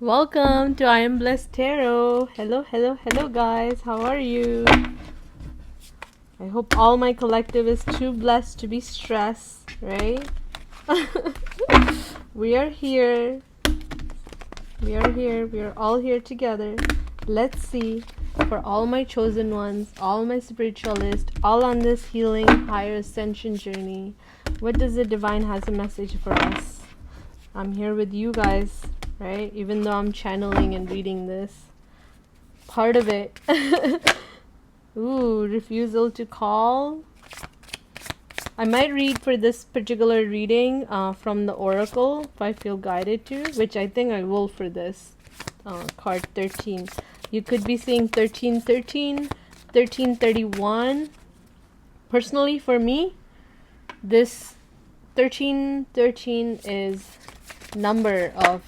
Welcome to I Am Blessed Tarot. Hello, hello, hello, guys. How are you? I hope all my collective is too blessed to be stressed, right? We are here. We are here. We are all here together. Let's see, for all my chosen ones, all my spiritualists, all on this healing higher ascension journey, what does the divine has a message for us? I'm here with you guys, right? Even though I'm channeling and reading this. Part of it. Ooh, refusal to call. I might read for this particular reading from the Oracle if I feel guided to, which I think I will for this card 13. You could be seeing 1313, 1331. Personally, for me, this 1313 is number of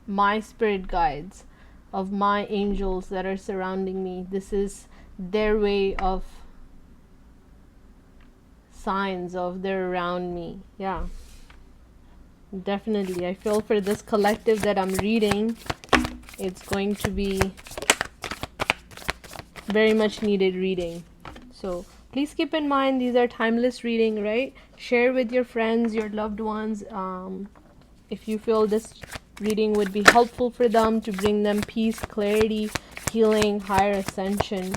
my spirit guides, of my angels that are surrounding me. This is their way of signs of they're around me. Yeah, definitely. I feel for this collective that I'm reading, it's going to be very much needed reading. So please keep in mind these are timeless reading, right? Share with your friends, your loved ones, if you feel this reading would be helpful for them to bring them peace, clarity, healing, higher ascension.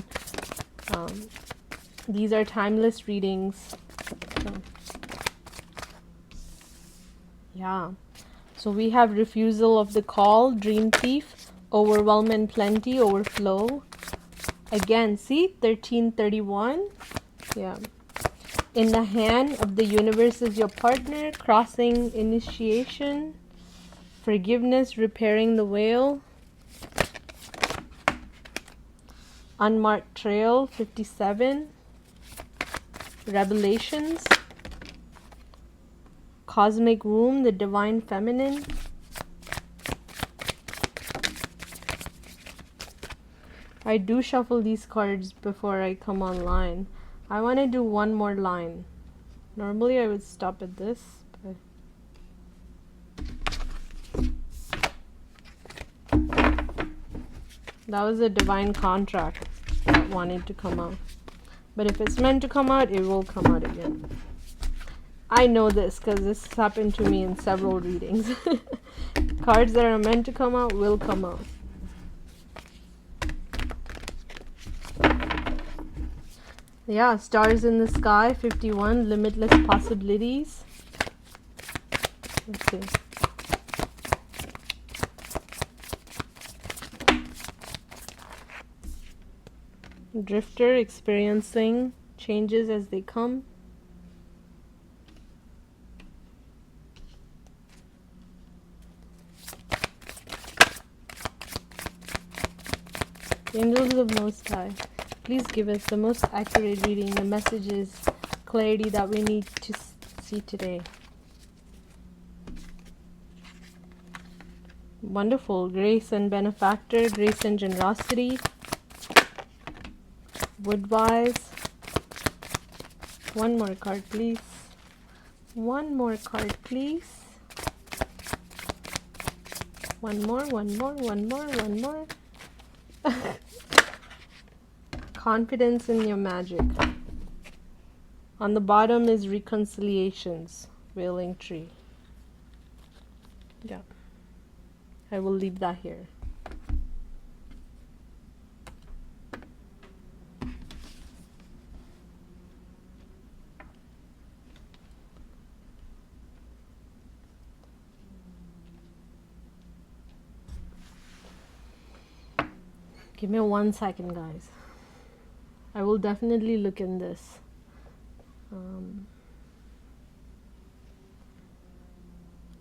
These are timeless readings. So, yeah. So we have refusal of the call, dream thief, overwhelm and plenty, overflow. Again, see, 1331. Yeah. In the hand of the universe is your partner, crossing, initiation, forgiveness, repairing the whale, unmarked trail, 57, revelations, cosmic womb, the divine feminine, I do shuffle these cards before I come online. I want to do one more line. Normally I would stop at this, but that was a divine contract that wanted to come out. But if it's meant to come out, it will come out again. I know this because this happened to me in several readings. Cards that are meant to come out will come out. Yeah, stars in the sky, 51, limitless possibilities. Let's see. Drifter, experiencing changes as they come. Angels of Most High, please give us the most accurate reading, the messages, clarity that we need to see today. Wonderful. Grace and benefactor, grace and generosity. Woodwise. One more card, please. One more card, please. One more, one more, one more, one more. Confidence in your magic. On the bottom is reconciliations, wailing tree. Yeah. I will leave that here. Give me 1 second, guys. I will definitely look in this.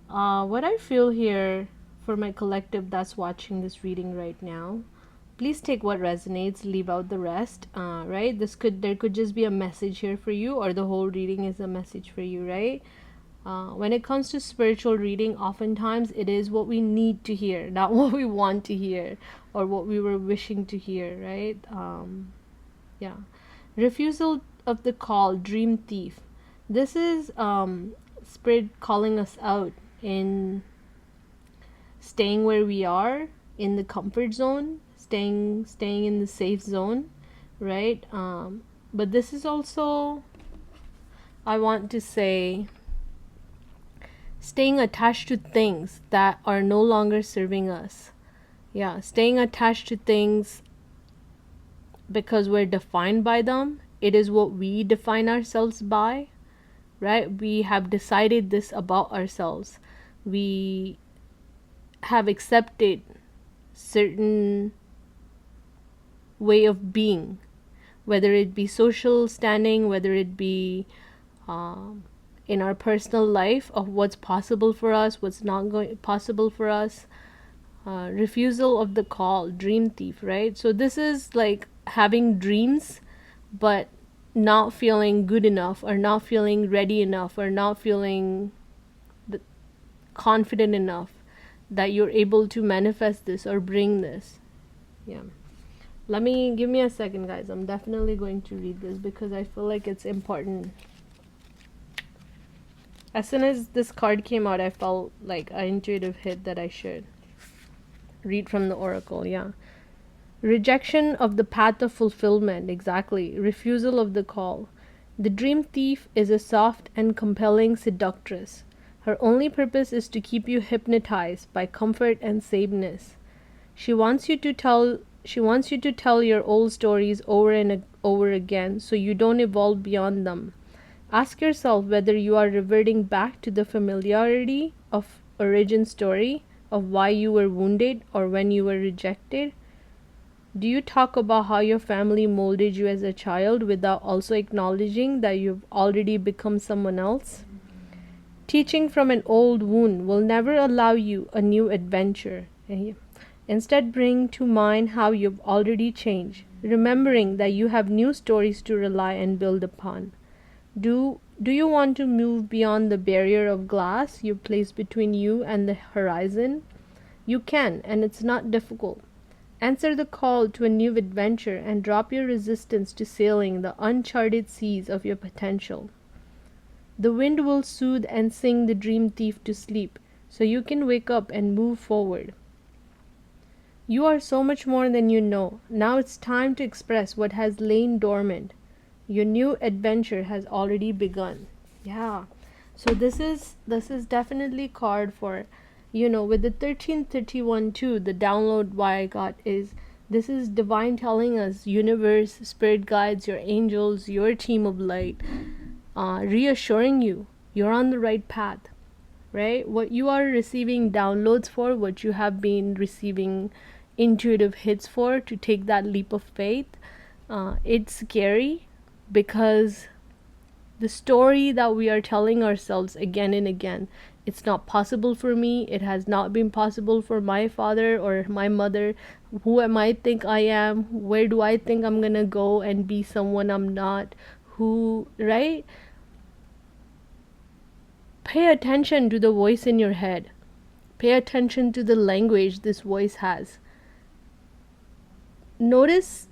What I feel here for my collective that's watching this reading right now, please take what resonates, leave out the rest, right? There could just be a message here for you, or the whole reading is a message for you, right? When it comes to spiritual reading, oftentimes it is what we need to hear, not what we want to hear or what we were wishing to hear, right? Yeah. Refusal of the call, dream thief. This is Spirit calling us out in staying where we are in the comfort zone, staying in the safe zone, right? But this is also, I want to say, staying attached to things that are no longer serving us. Yeah, staying attached to things because we're defined by them. It is what we define ourselves by, right? We have decided this about ourselves. We have accepted certain way of being, whether it be social standing, whether it be in our personal life of what's possible for us, what's not possible for us. Refusal of the call, dream thief, right? So this is like having dreams but not feeling good enough, or not feeling ready enough, or not feeling confident enough that you're able to manifest this or bring this. Yeah. Give me a second, guys. I'm definitely going to read this because I feel like it's important. As soon as this card came out, I felt like an intuitive hit that I should read from the oracle. Yeah. Rejection of the path of fulfillment. Exactly. Refusal of the call. The dream thief is a soft and compelling seductress. Her only purpose is to keep you hypnotized by comfort and sameness. She wants you to tell your old stories over and over again so you don't evolve beyond them. Ask yourself whether you are reverting back to the familiarity of origin story of why you were wounded or when you were rejected. Do you talk about how your family molded you as a child without also acknowledging that you've already become someone else? Teaching from an old wound will never allow you a new adventure. Instead, bring to mind how you've already changed, remembering that you have new stories to rely and build upon. Do you want to move beyond the barrier of glass you place between you and the horizon? You can, and it's not difficult. Answer the call to a new adventure and drop your resistance to sailing the uncharted seas of your potential. The wind will soothe and sing the dream thief to sleep, so you can wake up and move forward. You are so much more than you know. Now it's time to express what has lain dormant. Your new adventure has already begun. Yeah. So this is definitely card for, with the 1331 too, the download why I got is this is divine telling us, universe, spirit guides, your angels, your team of light, reassuring you you're on the right path, right? What you are receiving downloads for, what you have been receiving intuitive hits for, to take that leap of faith, it's scary because the story that we are telling ourselves again and again, it's not possible for me, it has not been possible for my father or my mother, who am I think I am, where do I think I'm gonna go and be someone I'm not, who, right? Pay attention to the voice in your head. Pay attention to the language this voice has. Notice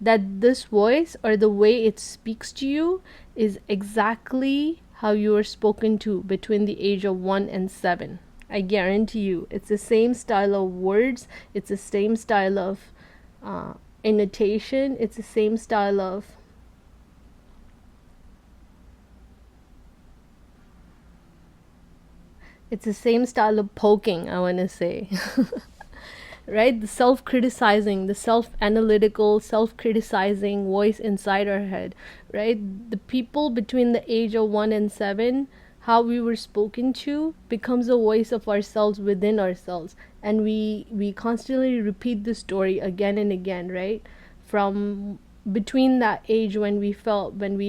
that this voice, or the way it speaks to you, is exactly how you were spoken to between the age of 1 and 7. I guarantee you, it's the same style of words, it's the same style of annotation, it's the same style of poking, I want to say. Right? The self-criticizing, the self-analytical, self-criticizing voice inside our head, right? The people between the age of 1 and 7, how we were spoken to becomes a voice of ourselves within ourselves, and we constantly repeat the story again and again, right? From between that age when we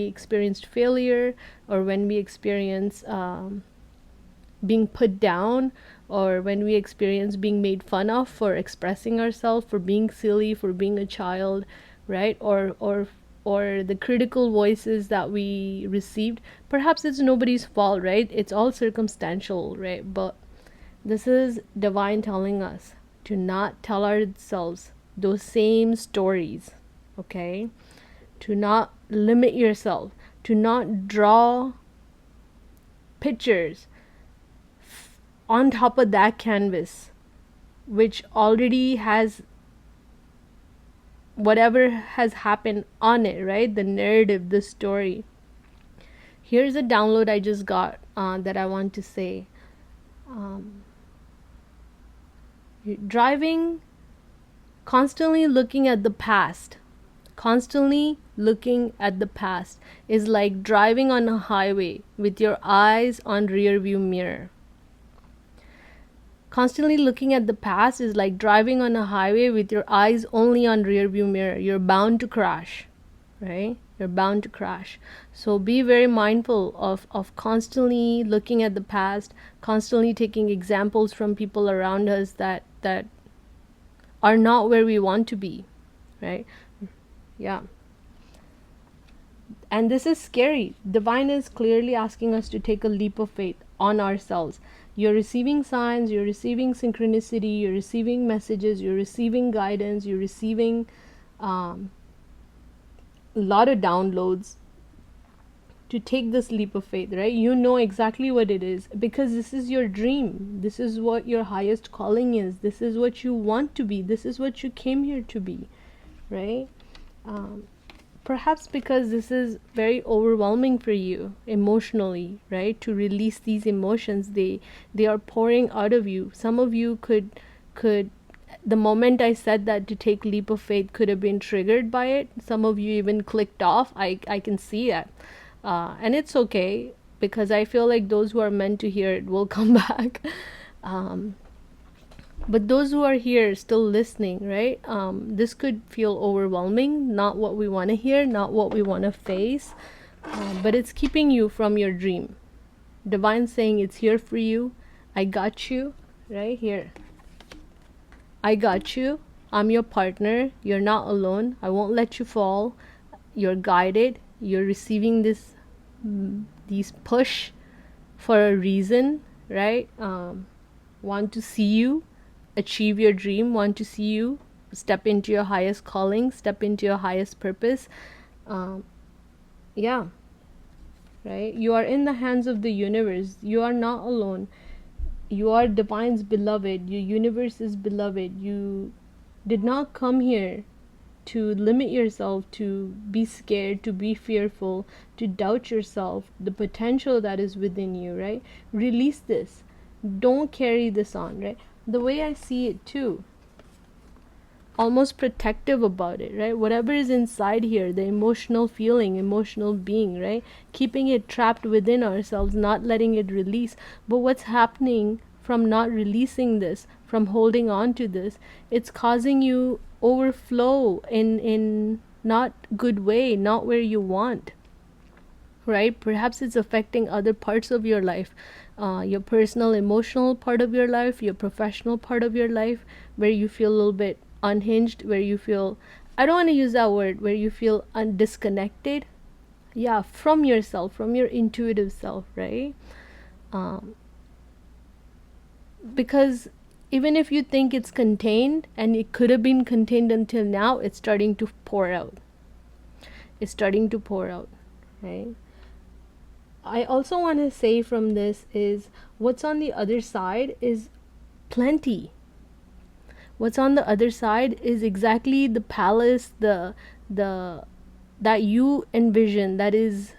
experienced failure, or when we experienced being put down, or when we experience being made fun of for expressing ourselves, for being silly, for being a child, right? Or the critical voices that we received. Perhaps it's nobody's fault, right? It's all circumstantial, right? But this is divine telling us to not tell ourselves those same stories, okay? To not limit yourself, to not draw pictures on top of that canvas, which already has whatever has happened on it, right? The narrative, the story. Here's a download I just got that I want to say. Driving, constantly looking at the past, constantly looking at the past is like driving on a highway with your eyes on rear view mirror. Constantly looking at the past is like driving on a highway with your eyes only on rear view mirror. You're bound to crash, right? You're bound to crash. So be very mindful of constantly looking at the past, constantly taking examples from people around us that are not where we want to be, right? Yeah. And this is scary. Divine is clearly asking us to take a leap of faith on ourselves. You're receiving signs, you're receiving synchronicity, you're receiving messages, you're receiving guidance, you're receiving a lot of downloads to take this leap of faith, right? You know exactly what it is because this is your dream. This is what your highest calling is. This is what you want to be. This is what you came here to be, right? Perhaps because this is very overwhelming for you emotionally, right? To release these emotions, they are pouring out of you. Some of you could the moment I said that to take leap of faith could have been triggered by it. Some of you even clicked off. I can see that. And it's okay because I feel like those who are meant to hear it will come back. But those who are here still listening, right? This could feel overwhelming, not what we want to hear, not what we want to face, but it's keeping you from your dream. Divine saying it's here for you. I got you, right here. I got you. I'm your partner. You're not alone. I won't let you fall. You're guided. You're receiving these push for a reason, right? Want to see you achieve your dream, want to see you step into your highest calling, step into your highest purpose. Yeah, right? You are in the hands of the universe. You are not alone. You are Divine's beloved. Your universe is beloved. You did not come here to limit yourself, to be scared, to be fearful, to doubt yourself, the potential that is within you, right? Release this. Don't carry this on, right? The way I see it too, almost protective about it, right? Whatever is inside here, the emotional feeling, emotional being, right? Keeping it trapped within ourselves, not letting it release. But what's happening from not releasing this, from holding on to this, it's causing you overflow in not good way, not where you want, right? Perhaps it's affecting other parts of your life, your personal emotional part of your life, your professional part of your life, where you feel a little bit unhinged, where you feel, I don't want to use that word, where you feel disconnected, yeah, from yourself, from your intuitive self, right? Because even if you think it's contained and it could have been contained until now, it's starting to pour out. It's starting to pour out, right? I also want to say from this is what's on the other side is plenty. What's on the other side is exactly the palace, the that you envision, that is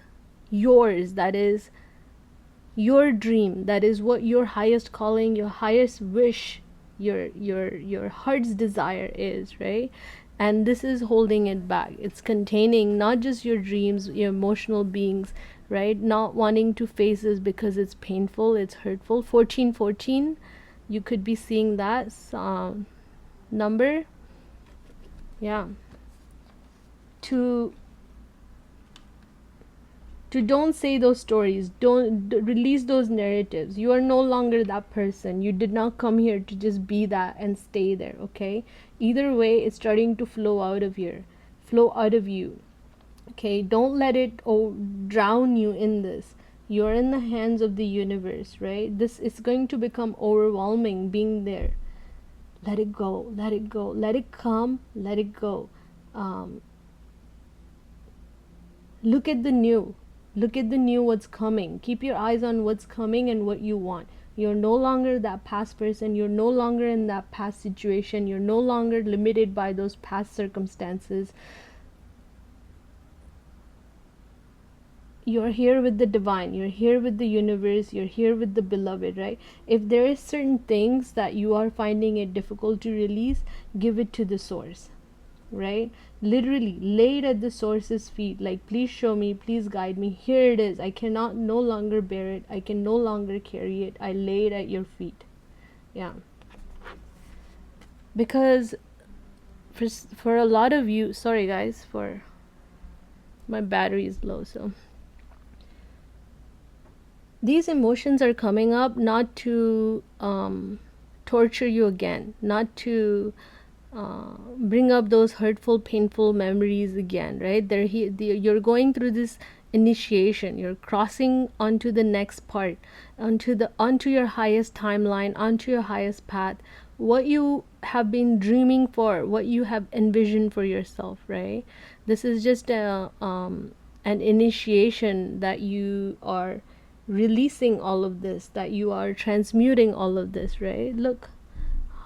yours, that is your dream, that is what your highest calling, your highest wish, your heart's desire is, right? And this is holding it back. It's containing not just your dreams, your emotional beings, right? Not wanting to face this because it's painful, it's hurtful. 1414, you could be seeing that number. Yeah. To don't say those stories, don't release those narratives. You are no longer that person. You did not come here to just be that and stay there, okay? Either way, it's starting to flow out of here, flow out of you, okay? Don't let it drown you in this. You're in the hands of the universe, right? This is going to become overwhelming being there. Let it go, let it go, let it come, let it go. Look at the new. Look at the new, what's coming. Keep your eyes on what's coming and what you want. You're no longer that past person. You're no longer in that past situation. You're no longer limited by those past circumstances. You're here with the divine. You're here with the universe. You're here with the beloved, right? If there is certain things that you are finding it difficult to release, give it to the source, right? Literally lay it at the source's feet, like, please show me, please guide me, here it is, I cannot no longer bear it, I can no longer carry it, I lay it at your feet. Yeah, because for a lot of you, sorry guys, for my battery is low, so these emotions are coming up not to torture you again, not to bring up those hurtful, painful memories again, right? You're going through this initiation. You're crossing onto the next part, onto your highest timeline, onto your highest path. What you have been dreaming for, what you have envisioned for yourself, right? This is just an initiation that you are releasing all of this, that you are transmuting all of this, right? Look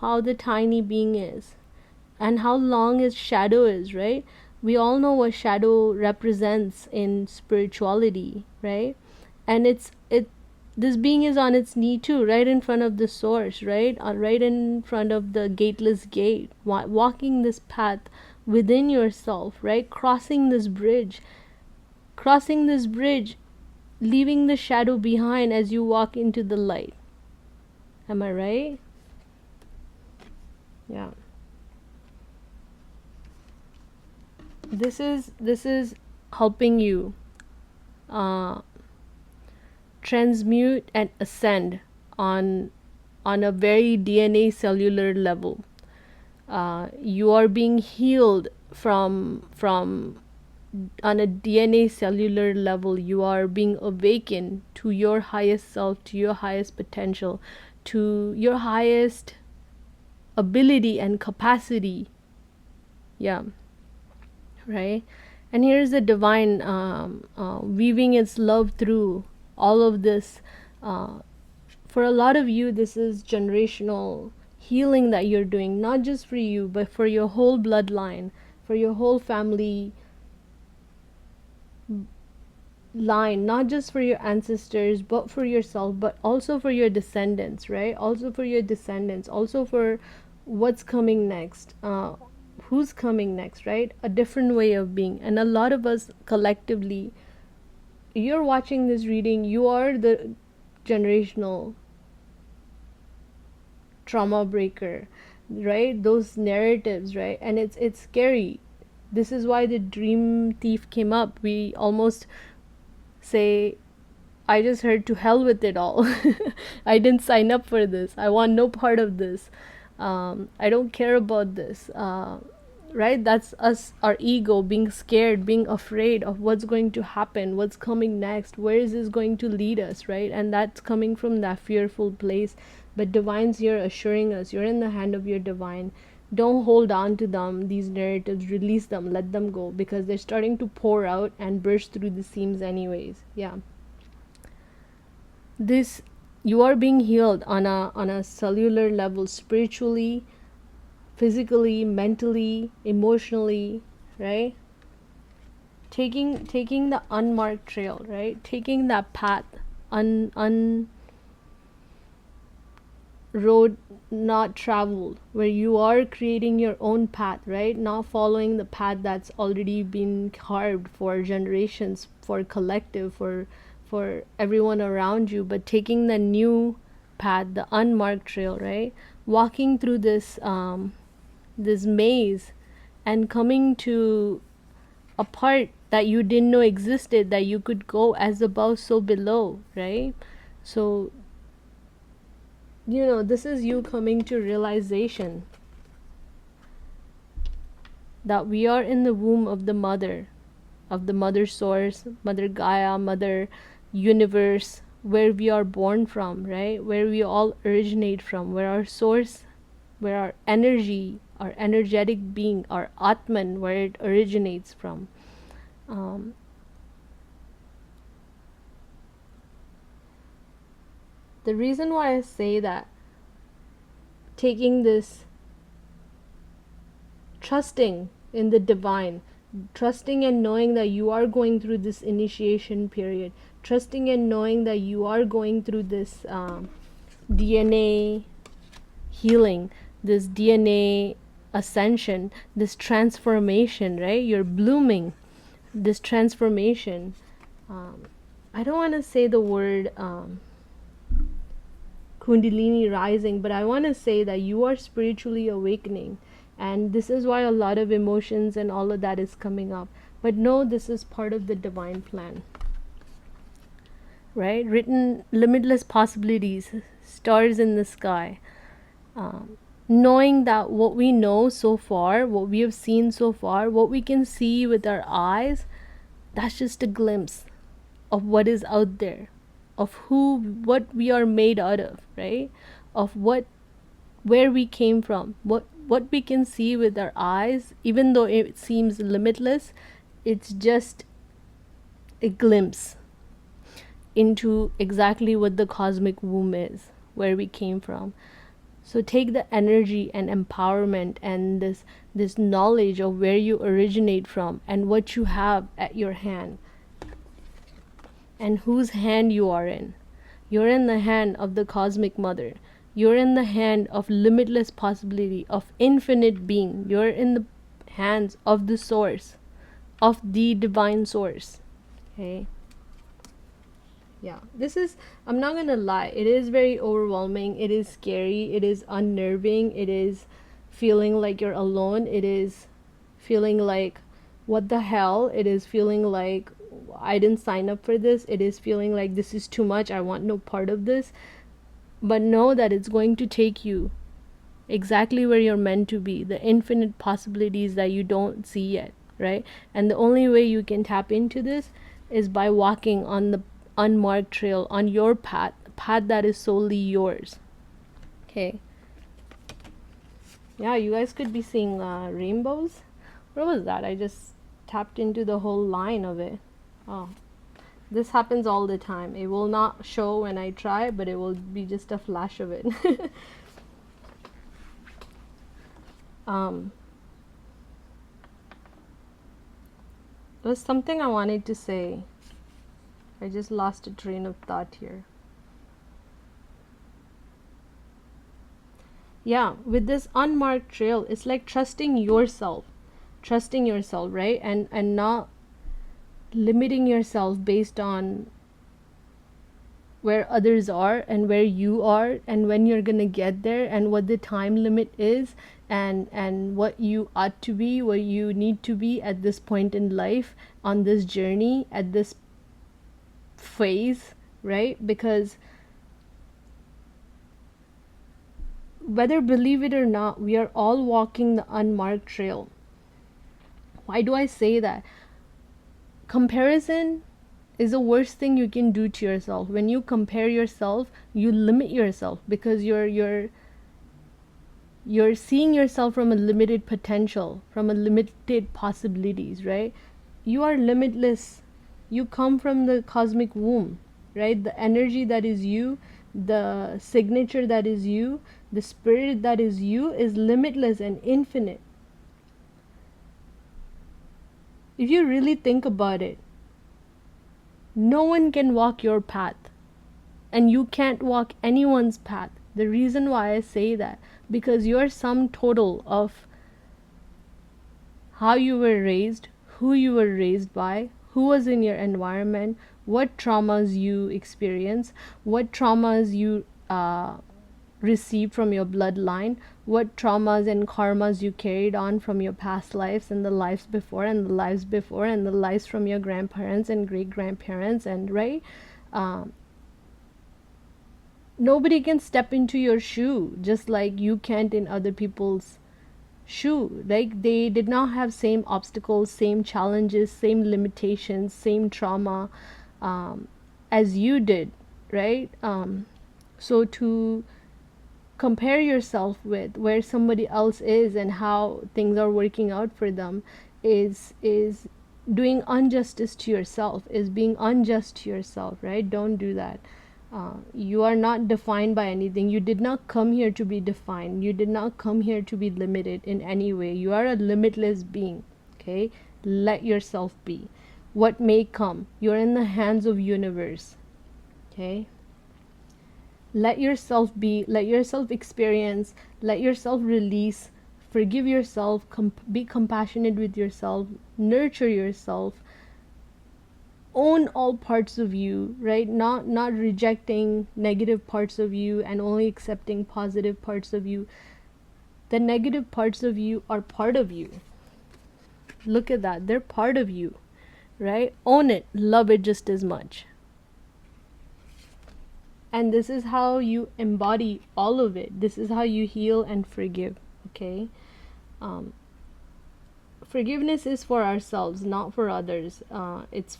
how the tiny being is, and how long his shadow is, right? We all know what shadow represents in spirituality, right? And this being is on its knee too, right in front of the source, right? Right in front of the gateless gate, walking this path within yourself, right? Crossing this bridge, leaving the shadow behind as you walk into the light. Am I right? Yeah. This is helping you transmute and ascend on a very DNA cellular level. You are being healed from on a DNA cellular level. You are being awakened to your highest self, to your highest potential, to your highest ability and capacity. Yeah. Right? And here's the divine weaving its love through all of this. For a lot of you, this is generational healing that you're doing, not just for you, but for your whole bloodline, for your whole family line, not just for your ancestors, but for yourself, but also for your descendants, right? Also for your descendants, also for what's coming next. Who's coming next, right? A different way of being. And a lot of us collectively, you're watching this reading, you are the generational trauma breaker, right? Those narratives, right? And it's scary. This is why the dream thief came up. We almost say, I just heard to hell with it all. I didn't sign up for this. I want no part of this. I don't care about this. Right? That's us, our ego, being scared, being afraid of what's going to happen, what's coming next, where is this going to lead us, right? And that's coming from that fearful place. But divine's here assuring us, you're in the hand of your divine. Don't hold on to them, these narratives, release them, let them go, because they're starting to pour out and burst through the seams anyways. Yeah. This, you are being healed on a cellular level, spiritually, physically, mentally, emotionally, right? Taking the unmarked trail, right? Taking that path, road not traveled, where you are creating your own path, right? Not following the path that's already been carved for generations, for collective, for everyone around you, but taking the new path, the unmarked trail, right? Walking through this this maze and coming to a part that you didn't know existed, that you could go as above so below, right? So, you know, this is you coming to realization that we are in the womb of the mother source, Mother Gaia, Mother Universe, where we are born from, right? Where we all originate from, where our source, where our energy, our energetic being, our Atman, where it originates from. The reason why I say that, taking this, trusting in the divine, trusting and knowing that you are going through this initiation period, trusting and knowing that you are going through this DNA healing, this DNA ascension, this transformation, right? You're blooming, this transformation. I don't want to say the word Kundalini rising, but I want to say that you are spiritually awakening, and this is why a lot of emotions and all of that is coming up. But no, this is part of the divine plan, right? Written limitless possibilities, stars in the sky. Knowing that what we know so far, what we have seen so far, what we can see with our eyes, that's just a glimpse of what is out there, of what we are made out of, right? Of where we came from, what we can see with our eyes, even though it seems limitless, it's just a glimpse into exactly what the cosmic womb is, where we came from. So take the energy and empowerment and this knowledge of where you originate from and what you have at your hand and whose hand you are in. You're in the hand of the cosmic mother. You're in the hand of limitless possibility, of infinite being. You're in the hands of the source, of the divine source. Okay? Yeah, this is, I'm not gonna lie, it is very overwhelming, it is scary, it is unnerving, it is feeling like you're alone, it is feeling like, what the hell, it is feeling like, I didn't sign up for this, it is feeling like this is too much, I want no part of this. But know that it's going to take you exactly where you're meant to be, the infinite possibilities that you don't see yet, right? And the only way you can tap into this is by walking on the unmarked trail, on your path that is solely yours. Okay. Yeah, you guys could be seeing rainbows. Where was that? I just tapped into the whole line of it. Oh, this happens all the time. It will not show when I try, but it will be just a flash of it. There was something I wanted to say. I just lost a train of thought here. Yeah, with this unmarked trail, it's like trusting yourself, right? And not limiting yourself based on where others are and where you are and when you're gonna get there and what the time limit is and what you ought to be, what you need to be at this point in life, on this journey, at this phase, right? Because whether believe it or not, we are all walking the unmarked trail. Why do I say that? Comparison is the worst thing you can do to yourself. When you compare yourself, you limit yourself because you're seeing yourself from a limited potential, from a limited possibilities, right? You are limitless. You come from the cosmic womb, right? The energy that is you, the signature that is you, the spirit that is you is limitless and infinite. If you really think about it, no one can walk your path, and you can't walk anyone's path. The reason why I say that, because you're sum total of how you were raised, who you were raised by, who was in your environment, what traumas you experience, what traumas you received from your bloodline, what traumas and karmas you carried on from your past lives and the lives before and the lives before and the lives from your grandparents and great grandparents, and right, nobody can step into your shoe just like you can't in other people's shoe. Like, they did not have same obstacles, same challenges, same limitations, same trauma as you did, right? So to compare yourself with where somebody else is and how things are working out for them is doing injustice to yourself, is being unjust to yourself, right? Don't do that. You are not defined by anything. You did not come here to be defined. You did not come here to be limited in any way. You are a limitless being. Okay? Let yourself be. What may come, you're in the hands of universe. Okay? Let yourself be, let yourself experience, let yourself release, forgive yourself, be compassionate with yourself, nurture yourself, own all parts of you, right? Not rejecting negative parts of you and only accepting positive parts of you. The negative parts of you are part of you. Look at that. They're part of you, right? Own it. Love it just as much. And this is how you embody all of it. This is how you heal and forgive, okay? Forgiveness is for ourselves, not for others. It's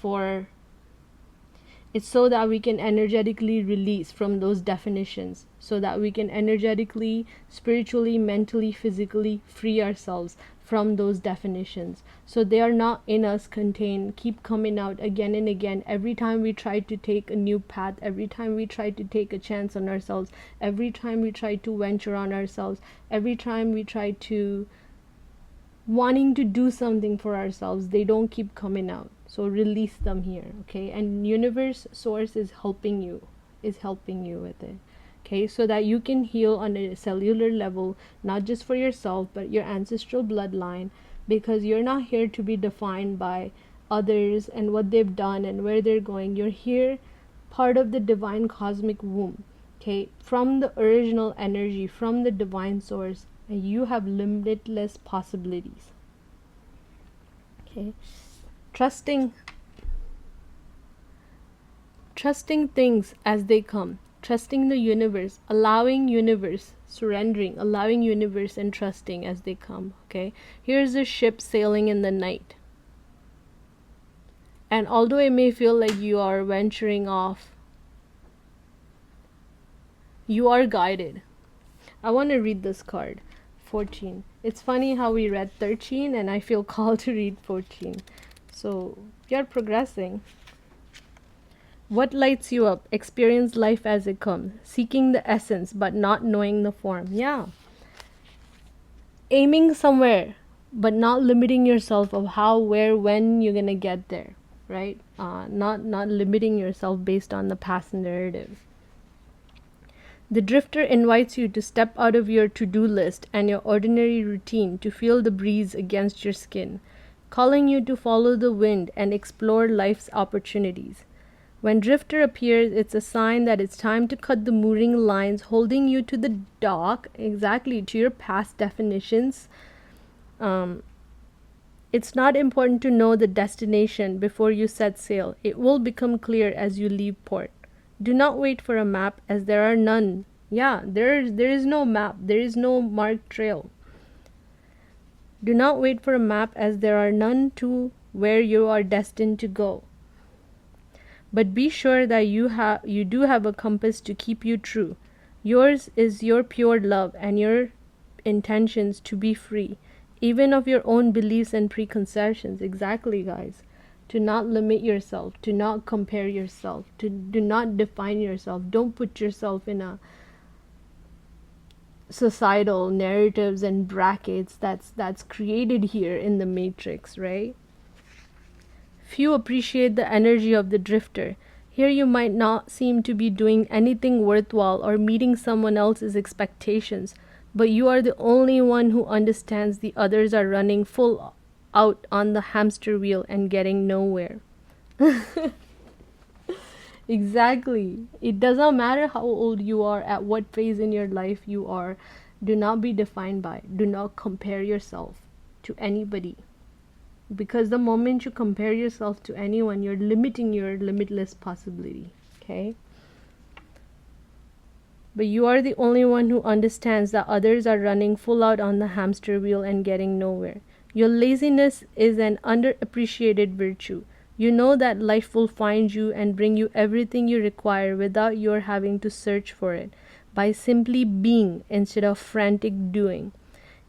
so that we can energetically release from those definitions, so that we can energetically, spiritually, mentally, physically free ourselves from those definitions. So they are not in us contained, keep coming out again and again. Every time we try to take a new path, every time we try to take a chance on ourselves, every time we try to venture on ourselves, every time we try to wanting to do something for ourselves, they don't keep coming out. So release them here, okay? And universe, source is helping you with it, okay? So that you can heal on a cellular level, not just for yourself, but your ancestral bloodline, because you're not here to be defined by others and what they've done and where they're going. You're here part of the divine cosmic womb, okay? From the original energy, from the divine source, and you have limitless possibilities. Okay, trusting things as they come, trusting the universe, allowing universe, surrendering, allowing universe and trusting as they come. Okay, here's a ship sailing in the night, and although it may feel like you are venturing off, you are guided. I want to read this card. 14. It's funny how we read 13 and I feel called to read 14. So you're progressing. What lights you up? Experience life as it comes, seeking the essence but not knowing the form. Yeah. Aiming somewhere but not limiting yourself of how, where, when you're gonna get there, right? Not limiting yourself based on the past narrative. The drifter invites you to step out of your to-do list and your ordinary routine to feel the breeze against your skin, calling you to follow the wind and explore life's opportunities. When drifter appears, it's a sign that it's time to cut the mooring lines holding you to the dock, exactly to your past definitions. It's not important to know the destination before you set sail. It will become clear as you leave port. Do not wait for a map, as there are none. Yeah, there is no map. There is no marked trail. Do not wait for a map, as there are none to where you are destined to go. But be sure that you do have a compass to keep you true. Yours is your pure love and your intentions to be free, even of your own beliefs and preconceptions. Exactly, guys. To not limit yourself, to not compare yourself, to do not define yourself. Don't put yourself in a societal narratives and brackets that's created here in the matrix, right? Few appreciate the energy of the drifter. Here you might not seem to be doing anything worthwhile or meeting someone else's expectations, but you are the only one who understands the others are running full out on the hamster wheel and getting nowhere. Exactly. It does not matter how old you are, at what phase in your life you are. Do not be defined by, do not compare yourself to anybody. Because the moment you compare yourself to anyone, you're limiting your limitless possibility. Okay? But you are the only one who understands that others are running full out on the hamster wheel and getting nowhere. Your laziness is an underappreciated virtue. You know that life will find you and bring you everything you require without your having to search for it, by simply being instead of frantic doing.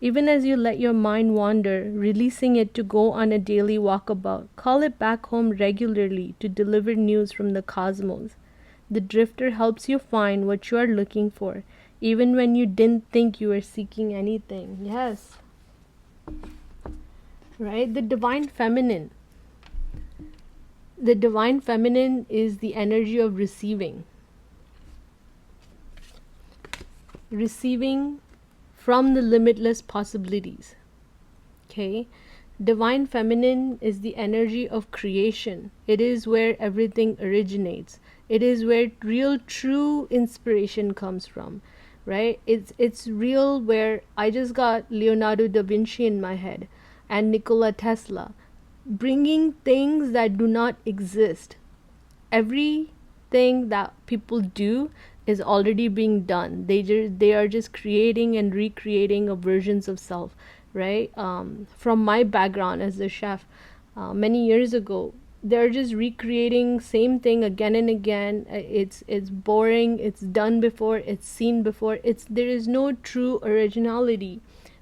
Even as you let your mind wander, releasing it to go on a daily walkabout, call it back home regularly to deliver news from the cosmos. The drifter helps you find what you are looking for, even when you didn't think you were seeking anything. Yes. Right? The divine feminine. The divine feminine is the energy of receiving. Receiving from the limitless possibilities. Okay? Divine feminine is the energy of creation. It is where everything originates. It is where real true inspiration comes from, right? It's real, where I just got Leonardo da Vinci in my head and Nikola Tesla bringing things that do not exist. Everything that people do is already being done. They are just creating and recreating a versions of self, right? From my background as a chef, many years ago, they're just recreating same thing again and again. It's boring. It's done before. It's seen before. There is no true originality,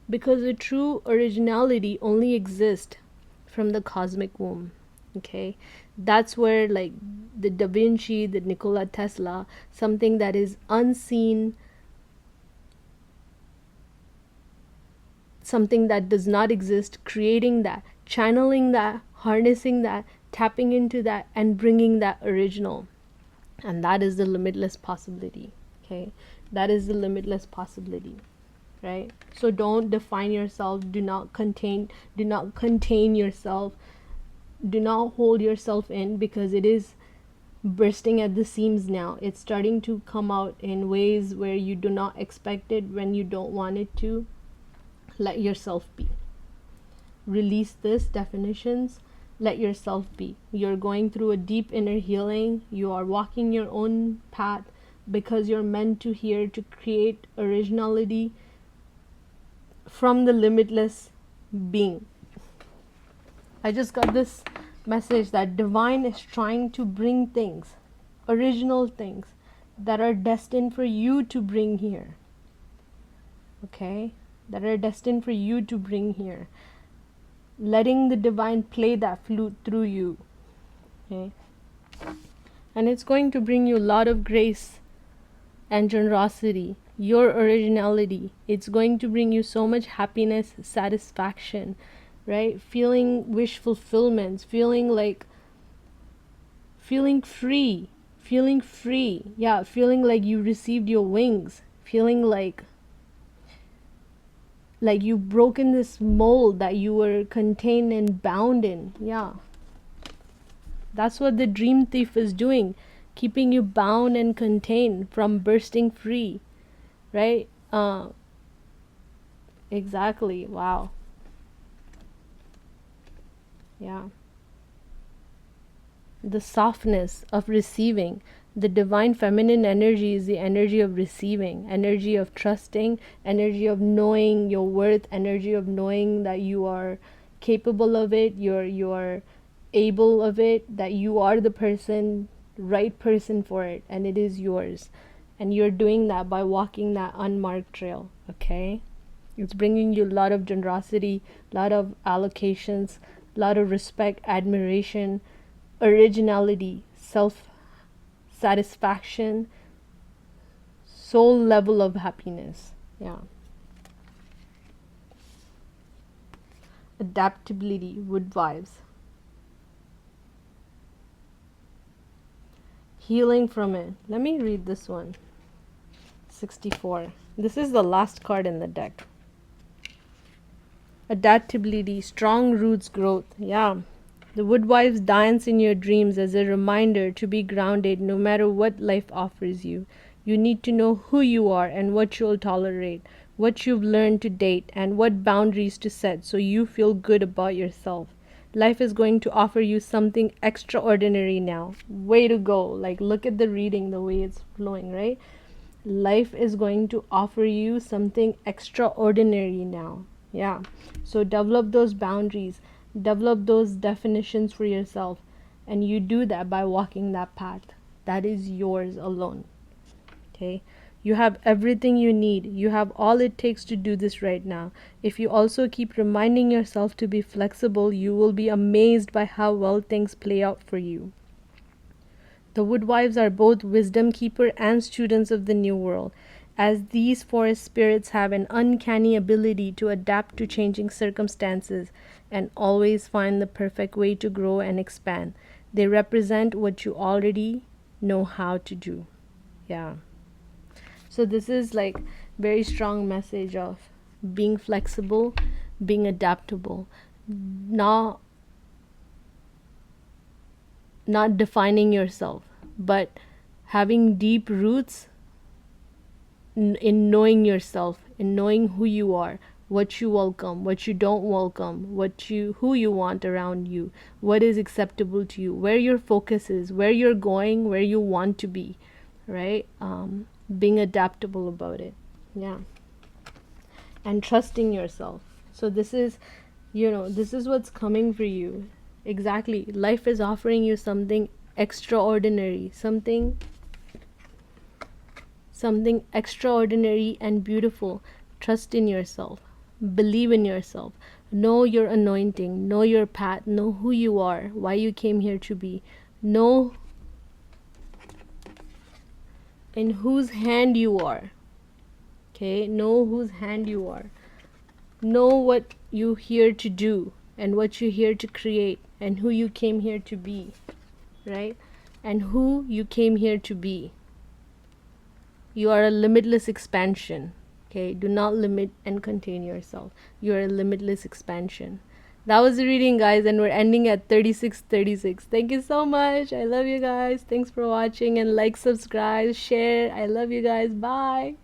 because the true originality only exists from the cosmic womb. Okay, that's where, like, the Da Vinci, the Nikola Tesla, something that is unseen, something that does not exist, creating that, channeling that, harnessing that, tapping into that, and bringing that original. And that is the limitless possibility. Okay, that is the limitless possibility, right? So don't define yourself. Do not contain yourself. Do not hold yourself in, because it is bursting at the seams now. It's starting to come out in ways where you do not expect it, when you don't want it to. Let yourself be. Release this definitions. Let yourself be. You're going through a deep inner healing. You are walking your own path, because you're meant to here to create originality from the limitless being. I just got this message that divine is trying to bring things, original things, that are destined for you to bring here. Okay? That are destined for you to bring here. Letting the divine play that flute through you. Okay? And it's going to bring you a lot of grace and generosity, your originality. It's going to bring you so much happiness, satisfaction, right? Feeling wish fulfillments, feeling free. Yeah, feeling like you received your wings, feeling like you've broken this mold that you were contained and bound in. Yeah. That's what the dream thief is doing, keeping you bound and contained from bursting free, right? Exactly. Wow. Yeah. The softness of receiving. The divine feminine energy is the energy of receiving, energy of trusting, energy of knowing your worth, energy of knowing that you are capable of it, you are able of it, that you are the right person for it, and it is yours. And you're doing that by walking that unmarked trail. Okay? It's bringing you a lot of generosity, a lot of allocations, a lot of respect, admiration, originality, self-satisfaction, soul level of happiness. Yeah. Adaptability, wood vibes. Healing from it. Let me read this one. 64. This is the last card in the deck. Adaptability, strong roots, growth. Yeah. The woodwives dance in your dreams as a reminder to be grounded no matter what life offers you. You need to know who you are and what you'll tolerate, what you've learned to date, and what boundaries to set so you feel good about yourself. Life is going to offer you something extraordinary now. Way to go. Like, look at the reading, the way it's flowing, right? Life is going to offer you something extraordinary now. Yeah. So develop those boundaries, develop those definitions for yourself, and you do that by walking that path that is yours alone. Okay? You have everything you need. You have all it takes to do this right now. If you also keep reminding yourself to be flexible, you will be amazed by how well things play out for you. The Woodwives are both wisdom keeper and students of the new world, as these forest spirits have an uncanny ability to adapt to changing circumstances and always find the perfect way to grow and expand. They represent what you already know how to do. Yeah. So this is like very strong message of being flexible, being adaptable, not defining yourself, but having deep roots in knowing yourself, in knowing who you are, what you welcome, what you don't welcome, who you want around you, what is acceptable to you, where your focus is, where you're going, where you want to be, right? Being adaptable about it. Yeah. And trusting yourself. So this is, this is what's coming for you. Exactly. Life is offering you something extraordinary, something extraordinary and beautiful. Trust in yourself. Believe in yourself. Know your anointing. Know your path. Know who you are, why you came here to be. Know in whose hand you are. Okay? Know whose hand you are. Know what you're here to do and what you're here to create and who you came here to be, right? And who you came here to be. You are a limitless expansion. Okay? Do not limit and contain yourself. You are a limitless expansion. That was the reading, guys, and we're ending at 36:36. Thank you so much. I love you guys. Thanks for watching, and like, subscribe, share. I love you guys. Bye.